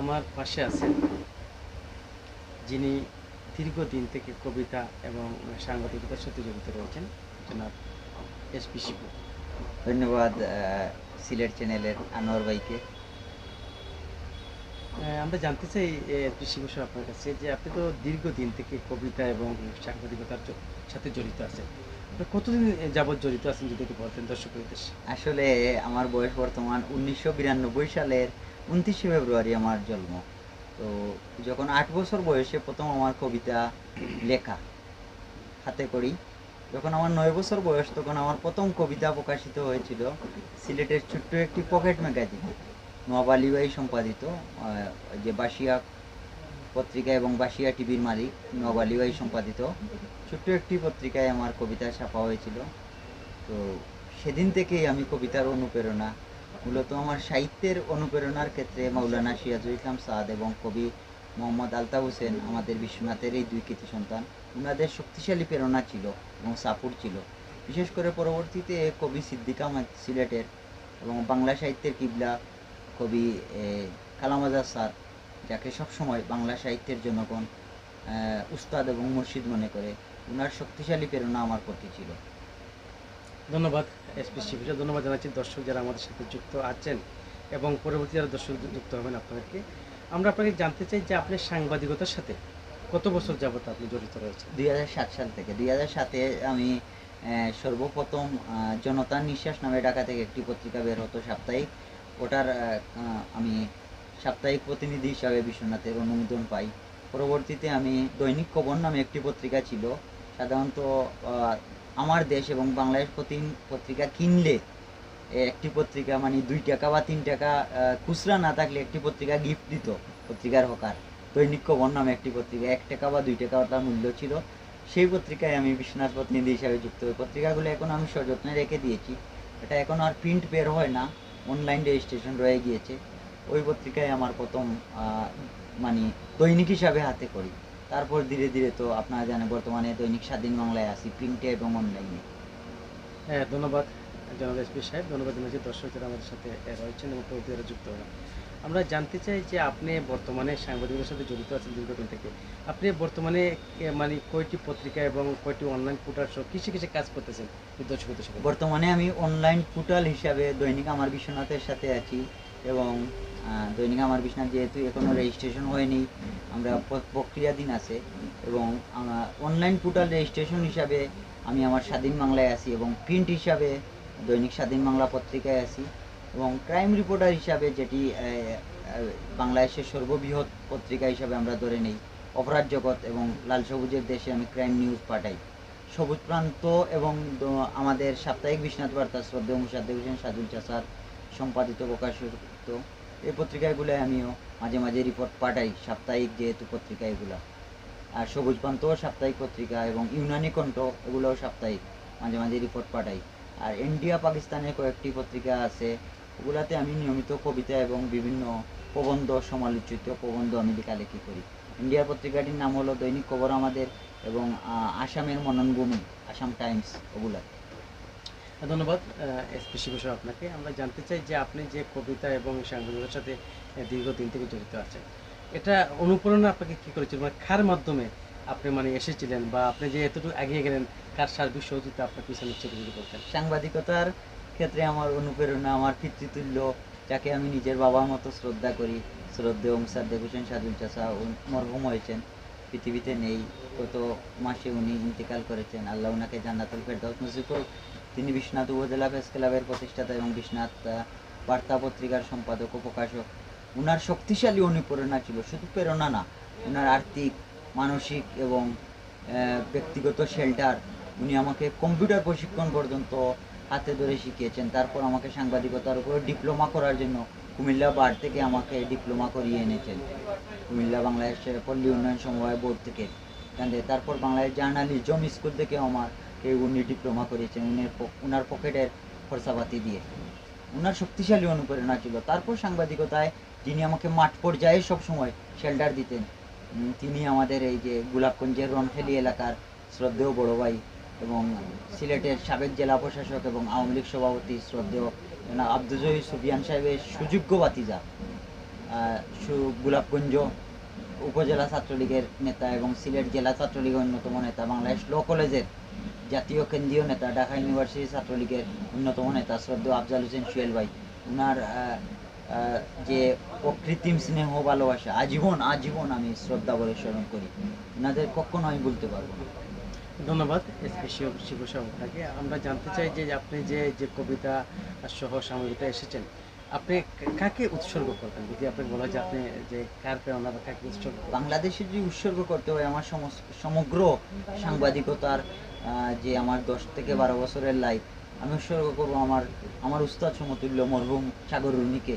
আমার পাশে আছেন যিনি দীর্ঘদিন থেকে কবিতা এবং সাংবাদিকতার সাথে জড়িত রয়েছেন, জনাব এসপি শিপু। ধন্যবাদ সিলেট চ্যানেলের আনোয়ার ভাইকে। আমরা জানতে চাই এসপি শিপু সাহেব আপনার কাছে যে আপনি তো দীর্ঘদিন থেকে কবিতা এবং সাংবাদিকতার সাথে জড়িত আছেন। আপনি কতদিন যাবৎ জড়িত আছেন যদি একটু বলতেন দর্শকের উদ্দেশ্যে। আসলে আমার বয়স বর্তমান 1992 সালের 29শে ফেব্রুয়ারি আমার জন্ম। তো যখন 8 বছর বয়সে প্রথম আমার কবিতা লেখা হাতে করি। যখন আমার 9 বছর বয়স তখন আমার প্রথম কবিতা প্রকাশিত হয়েছিল সিলেটের ছোট্ট একটি পকেট ম্যাগাজিনে, নওয়াব আলী ভাই সম্পাদিত, যে বাসিয়া পত্রিকা এবং বাসিয়া টিভির মালিক নওয়াব আলী ভাই সম্পাদিত ছোট্ট একটি পত্রিকায় আমার কবিতা ছাপা হয়েছিল। তো সেদিন থেকেই আমি কবিতার অনুপ্রেরণা, মূলত আমার সাহিত্যের অনুপ্রেরণার ক্ষেত্রে মাওলানা সিরাজুল ইসলাম সাদ এবং কবি মোহাম্মদ আলতাফ হোসেন, আমাদের বিশ্বনাথের এই দুই কৃতি সন্তান, ওনাদের শক্তিশালী প্রেরণা ছিল এবং সাপোর্ট ছিল। বিশেষ করে পরবর্তীতে কবি সিদ্দিক আহমেদ সিলেটের এবং বাংলা সাহিত্যের কিবলা কবি কালাম আজাদ স্যার, যাকে সবসময় বাংলা সাহিত্যের জনগণ উস্তাদ এবং মুর্শিদ মনে করে, ওনার শক্তিশালী প্রেরণা আমার প্রতি ছিল। ধন্যবাদ এসপি শিপু সাহেব, ধন্যবাদ জানাচ্ছি দর্শক যারা আমাদের সাথে যুক্ত আছেন এবং পরবর্তী যারা দর্শক যুক্ত হবেন আপনাদেরকে। আমরা আপনাকে জানতে চাই যে আপনি সাংবাদিকতার সাথে কত বছর যাবত আপনি জড়িত রয়েছেন। 2007 সাল থেকে 2007-এ আমি সর্বপ্রথম জনতার নিঃশ্বাস নামে ঢাকা থেকে একটি পত্রিকা বের হতো সাপ্তাহিক, ওটার আমি সাপ্তাহিক প্রতিনিধি হিসাবে বিশ্বনাথের অনুমোদন পাই। পরবর্তীতে আমি দৈনিক খবর নামে একটি পত্রিকা ছিল, সাধারণত আমার দেশ এবং বাংলাদেশ পত্রিকা কিনলে একটি পত্রিকা মানে 2 টাকা বা 3 টাকা খুচরা না থাকলে একটি পত্রিকা গিফট দিত পত্রিকার হকার। দৈনিক খবর নামে একটি পত্রিকা 1 টাকা বা 2 টাকা তার মূল্য ছিল। সেই পত্রিকায় আমি বিশ্বনাথ প্রতিনিধি হিসাবে যুক্ত হই। পত্রিকাগুলো এখন আমি সযত্নে রেখে দিয়েছি, এটা এখন আর প্রিন্ট বের হয় না, অনলাইন রেজিস্ট্রেশন রয়ে গিয়েছে। ওই পত্রিকায় আমার প্রথম মানে দৈনিক হিসাবে হাতে করি। তারপর ধীরে ধীরে তো আপনারা জানেন বর্তমানে দৈনিক স্বাধীন বাংলায় আছি, প্রিন্টে এবং অনলাইনে। হ্যাঁ, ধন্যবাদ জনাব এসপি সাহেব, ধন্যবাদ জানাচ্ছি দর্শক যারা আমাদের সাথে রয়েছেন এবং পরবর্তী যারা যুক্ত হবেন। আমরা জানতে চাই যে আপনি বর্তমানে সাংবাদিকতার সাথে জড়িত আছেন দীর্ঘদিন থেকে। আপনি বর্তমানে মানে কয়টি পত্রিকা এবং কয়টি অনলাইন পোর্টাল সহ কিসে কিসে কাজ করতেছেন দর্শকের সাথে? বর্তমানে আমি অনলাইন পোর্টাল হিসাবে দৈনিক আমার বিশ্বনাথের সাথে আছি এবং দৈনিক আমার বিশ্বনাথ যেহেতু এখনও রেজিস্ট্রেশন হয়নি, আমরা প্রক্রিয়াধীন আছে, এবং আমার অনলাইন পোর্টাল রেজিস্ট্রেশন হিসাবে আমি আমার স্বাধীন বাংলায় আছি এবং প্রিন্ট হিসাবে দৈনিক স্বাধীন বাংলা পত্রিকায় আছি, এবং ক্রাইম রিপোর্টার হিসাবে, যেটি বাংলাদেশের সর্ববৃহৎ পত্রিকা হিসাবে আমরা ধরে নেই, অপরাধ জগৎ এবং লাল সবুজের দেশে আমি ক্রাইম নিউজ পাঠাই। সবুজ প্রান্ত এবং আমাদের সাপ্তাহিক বিশ্বনাথ বার্তা শ্রদ্ধেয় মুসাদ্দেক হোসেন সাজুল চাষার সম্পাদিত প্রকাশিত এই পত্রিকাগুলোয় আমিও মাঝে মাঝে রিপোর্ট পাঠাই, সাপ্তাহিক যেহেতু পত্রিকা এগুলো। আর সবুজ প্রান্তও সাপ্তাহিক পত্রিকা এবং ইউনানি কণ্ঠ, এগুলোও সাপ্তাহিক, মাঝে মাঝে রিপোর্ট পাঠাই। আর ইন্ডিয়া পাকিস্তানের কয়েকটি পত্রিকা আছে, ওগুলাতে আমি নিয়মিত কবিতা এবং বিভিন্ন প্রবন্ধ, সমালোচিত প্রবন্ধ আমি লেখালেখি করি। ইন্ডিয়ার পত্রিকাটির নাম হলো দৈনিক খবর আমাদের, এবং আসামের মননভূমি, আসাম টাইমস, ওগুলা। ধন্যবাদ এসপি শিবু সাহেব আপনাকে। আমরা জানতে চাই যে আপনি যে কবিতা এবং সাংবাদিকতার সাথে দীর্ঘদিন থেকে জড়িত আছেন, এটা অনুপ্রেরণা আপনাকে কী করেছিল, মানে কার মাধ্যমে আপনি মানে এসেছিলেন, বা আপনি যে এতটুকু এগিয়ে গেলেন কার সার্বিক সহযোগিতা আপনার পিছনে ছিল যদি বলতেন। সাংবাদিকতার ক্ষেত্রে আমার অনুপ্রেরণা আমার পিতৃতুল্য, যাকে আমি নিজের বাবার মতো শ্রদ্ধা করি, শ্রদ্ধেয় মুসাদ্দেক হোসেন সাজুল চাষা, মরহুম হয়েছেন, পৃথিবীতে নেই, গত মাসে উনি ইন্তেকাল করেছেন, আল্লাহ ওনাকে জান্নাতুল ফেরদাউস নসিব করুক। তিনি বিশ্বনাথ উপজেলা প্রেস ক্লাবের প্রতিষ্ঠাতা এবং বিশ্বনাথ বার্তা পত্রিকার সম্পাদক ও প্রকাশক। ওনার শক্তিশালী অনুপ্রেরণা ছিল, শুধু প্রেরণা না, ওনার আর্থিক, মানসিক এবং ব্যক্তিগত শেল্টার। উনি আমাকে কম্পিউটার প্রশিক্ষণ পর্যন্ত হাতে ধরে শিখিয়েছেন। তারপর আমাকে সাংবাদিকতার উপর ডিপ্লোমা করার জন্য কুমিল্লা বার থেকে আমাকে ডিপ্লোমা করিয়ে এনেছেন, কুমিল্লা বাংলাদেশের পল্লী উন্নয়ন সমবায় বোর্ড থেকে। তারপর বাংলাদেশ জার্নালিজম স্কুল থেকে আমাকে উনি ডিপ্লোমা করিয়েছেন ওনার পকেটের খরচাপাতি দিয়ে। ওনার শক্তিশালী অনুপ্রেরণা ছিল। তারপর সাংবাদিকতায় যিনি আমাকে মাঠ পর্যায়ে সবসময় শেল্টার দিতেন, তিনি আমাদের এই যে গোলাপগঞ্জের রনখেলি এলাকার শ্রদ্ধেয় বড় ভাই এবং সিলেটের সাবেক জেলা প্রশাসক এবং আওয়ামী লীগ সভাপতি শ্রদ্ধেয় আব্দুল জহির সুফিয়ান সাহেবের সুযোগ্য ভাতিজা গোলাপগঞ্জ উপজেলা ছাত্রলীগের নেতা এবং সিলেট জেলা ছাত্রলীগের অন্যতম নেতা, বাংলাদেশ ল কলেজের জাতীয় কেন্দ্রীয় নেতা, ঢাকা ইউনিভার্সিটি ছাত্রলীগের অন্যতম নেতা শ্রদ্ধেয় আফজাল হোসেন সুহেল ভাই, ওনার যে অকৃত্রিম স্নেহ ভালোবাসা আজীবন আজীবন আমি শ্রদ্ধা করে স্মরণ করি, ওনাদের কখনো আমি বলতে পারবো না। ধন্যবাদ এসপি শিব সাহেবকে। আমরা জানতে চাই যে আপনি যে যে কবিতা সহ সাময়িকতা এসেছেন, আপনি কাকে উৎসর্গ করবেন? যদি আপনি বলা যে আপনি যে কার প্রেরণা বা কাকে উৎসর্গ করবেন? বাংলাদেশে যদি উৎসর্গ করতে হয় আমার সমগ্র সাংবাদিকতার যে আমার 10 থেকে 12 বছরের লাইফ, আমি উৎসর্গ করবো আমার উস্তাদ সমতুল্য মরহুম সাগর রুনিকে।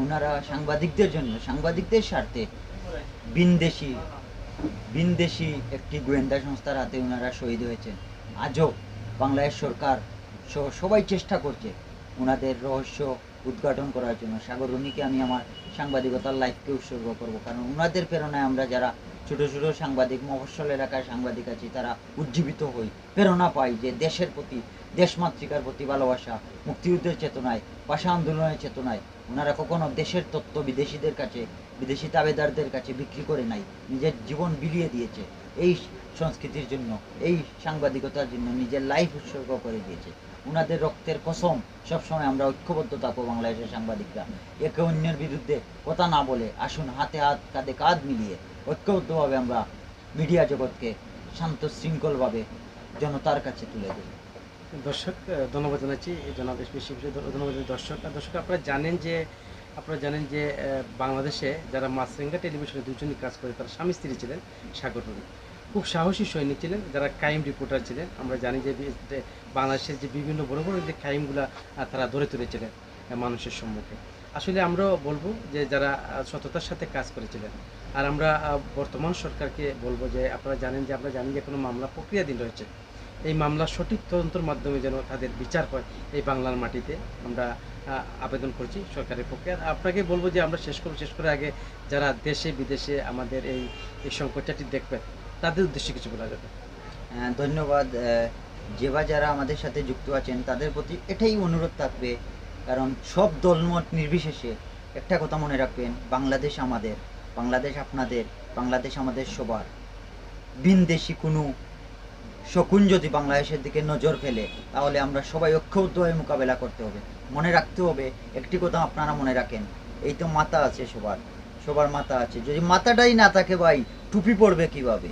ওনারা সাংবাদিকদের জন্য, সাংবাদিকদের স্বার্থে বিনদেশি বিনদেশি একটি গোয়েন্দা সংস্থার হাতে ওনারা শহীদ হয়েছেন। আজও বাংলাদেশ সরকার সবাই চেষ্টা করছে ওনাদের রহস্য উদ্ঘাটন করার জন্য। সাগর রুনিকে আমি আমার সাংবাদিকতার লাইফকে উৎসর্গ করব, কারণ ওনাদের প্রেরণায় আমরা যারা ছোট ছোট সাংবাদিক, মফস্বল এলাকার সাংবাদিক আছি, তারা উজ্জীবিত হই, প্রেরণা পাই যে দেশের প্রতি, দেশমাতৃকার প্রতি ভালোবাসা, মুক্তিযুদ্ধের চেতনায়, ভাষা আন্দোলনের চেতনায় ওনারা কখনো দেশের তত্ত্ব বিদেশিদের কাছে, বিদেশি তাবেদারদের কাছে বিক্রি করে নাই, নিজের জীবন বিলিয়ে দিয়েছে এই সংস্কৃতির জন্য, এই সাংবাদিকতার জন্য নিজের লাইফ উৎসর্গ করে দিয়েছে। ওনাদের রক্তের কসম, সবসময় আমরা ঐক্যবদ্ধ থাকবো বাংলাদেশের সাংবাদিকরা, একে অন্যের বিরুদ্ধে কথা না বলে আসুন হাতে হাত কাঁধে কাঁধ মিলিয়ে ঐক্যবদ্ধভাবে আমরা মিডিয়া জগৎকে শান্ত শৃঙ্খলভাবে জনতার কাছে তুলে দেব। দর্শক, ধন্যবাদ জানাচ্ছি জনাব এসপি শিব সাহেব, ধন্যবাদ দর্শক। আপনারা জানেন যে বাংলাদেশে যারা মাছরাঙ্গা টেলিভিশনে দুজনই কাজ করে, তারা স্বামী স্ত্রী ছিলেন। সাগর রুনি খুব সাহসী সৈনিক ছিলেন, যারা ক্রাইম রিপোর্টার ছিলেন। আমরা জানি যে বাংলাদেশের যে বিভিন্ন বড় বড় যে ক্রাইমগুলো তারা ধরে তুলেছিলেন মানুষের সম্মুখে। আসলে আমরাও বলবো যে যারা সততার সাথে কাজ করেছিলেন। আর আমরা বর্তমান সরকারকে বলবো যে আমরা জানি যে কোনো মামলা প্রক্রিয়াধীন রয়েছে, এই মামলার সঠিক তদন্তের মাধ্যমে যেন তাদের বিচার হয় এই বাংলার মাটিতে, আমরা আবেদন করছি সরকারের পক্ষে। আর আপনাকে বলবো যে আমরা শেষ করে আগে যারা দেশে বিদেশে আমাদের এই সংকটটি দেখবেন, তাদের উদ্দেশ্যে কিছু বলা যাবে। ধন্যবাদ। যেবা যারা আমাদের সাথে যুক্ত আছেন তাদের প্রতি এটাই অনুরোধ থাকবে, কারণ সব দলমত নির্বিশেষে একটা কথা মনে রাখবেন, বাংলাদেশ আমাদের, বাংলাদেশ আপনাদের, বাংলাদেশ আমাদের সবার। বিনদেশি কোনো শকুন যদি বাংলাদেশের দিকে নজর ফেলে, তাহলে আমরা সবাই ঐক্যবদ্ধ হয়ে মোকাবেলা করতে হবে। মনে রাখতে হবে একটি কথা, আপনারা মনে রাখেন, এই তো মাথা আছে, সবার মাথা আছে, যদি মাথাটাই না থাকে ভাই টুপি পরবে কিভাবে?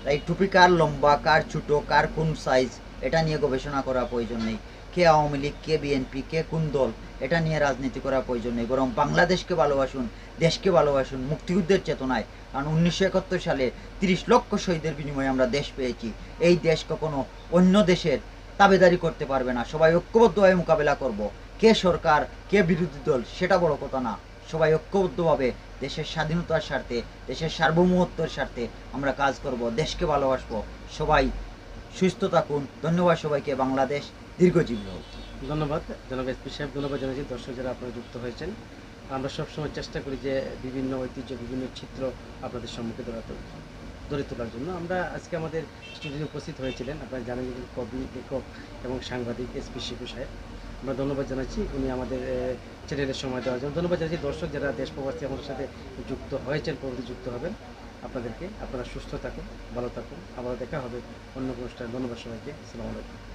তাই টুপি কার লম্বা, কার ছোট, কার কোন সাইজ, এটা নিয়ে গবেষণা করা প্রয়োজন নেই। কে আওয়ামী লীগ, কে বিএনপি, কে কোন দল, এটা নিয়ে রাজনীতি করা প্রয়োজন নেই। বরং বাংলাদেশকে ভালোবাসুন, দেশকে ভালোবাসুন মুক্তিযুদ্ধের চেতনায়। কারণ 1971 সালে 30 লক্ষ শহীদের বিনিময়ে আমরা দেশ পেয়েছি। এই দেশ কখনো অন্য দেশের তাবেদারি করতে পারবে না। সবাই ঐক্যবদ্ধভাবে মোকাবেলা করব। কে সরকার, কে বিরোধী দল, সেটা বড় কথা না। সবাই ঐক্যবদ্ধভাবে দেশের স্বাধীনতার স্বার্থে, দেশের সার্বভৌমত্বের স্বার্থে আমরা কাজ করব, দেশকে ভালোবাসবো। সবাই সুস্থ থাকুন। ধন্যবাদ সবাইকে। বাংলাদেশ দীর্ঘজীবী হোক। ধন্যবাদ জনাব এসপি সাহেব, ধন্যবাদ জানাচ্ছি দর্শক যারা আপনারা যুক্ত হয়েছেন। আমরা সবসময় চেষ্টা করি যে বিভিন্ন ঐতিহ্য, বিভিন্ন চিত্র আপনাদের সম্মুখে ধরে তোলার জন্য। আমরা আজকে আমাদের স্টুডিওতে উপস্থিত হয়েছিলেন, আপনারা জানেন যে কবি, লেখক এবং সাংবাদিক এসপি শিবু সাহেব। আমরা ধন্যবাদ জানাচ্ছি উনি আমাদের চ্যানেলের সময় দেওয়ার জন্য। ধন্যবাদ জানাচ্ছি দর্শক যারা দেশ প্রবাসী আমাদের সাথে যুক্ত হয়েছেন, পরবর্তী যুক্ত হবেন। আপনাদেরকে, আপনারা সুস্থ থাকুন, ভালো থাকুন, আবার দেখা হবে অন্য অনুষ্ঠানে। ধন্যবাদ সবাইকে। আসসালামু আলাইকুম।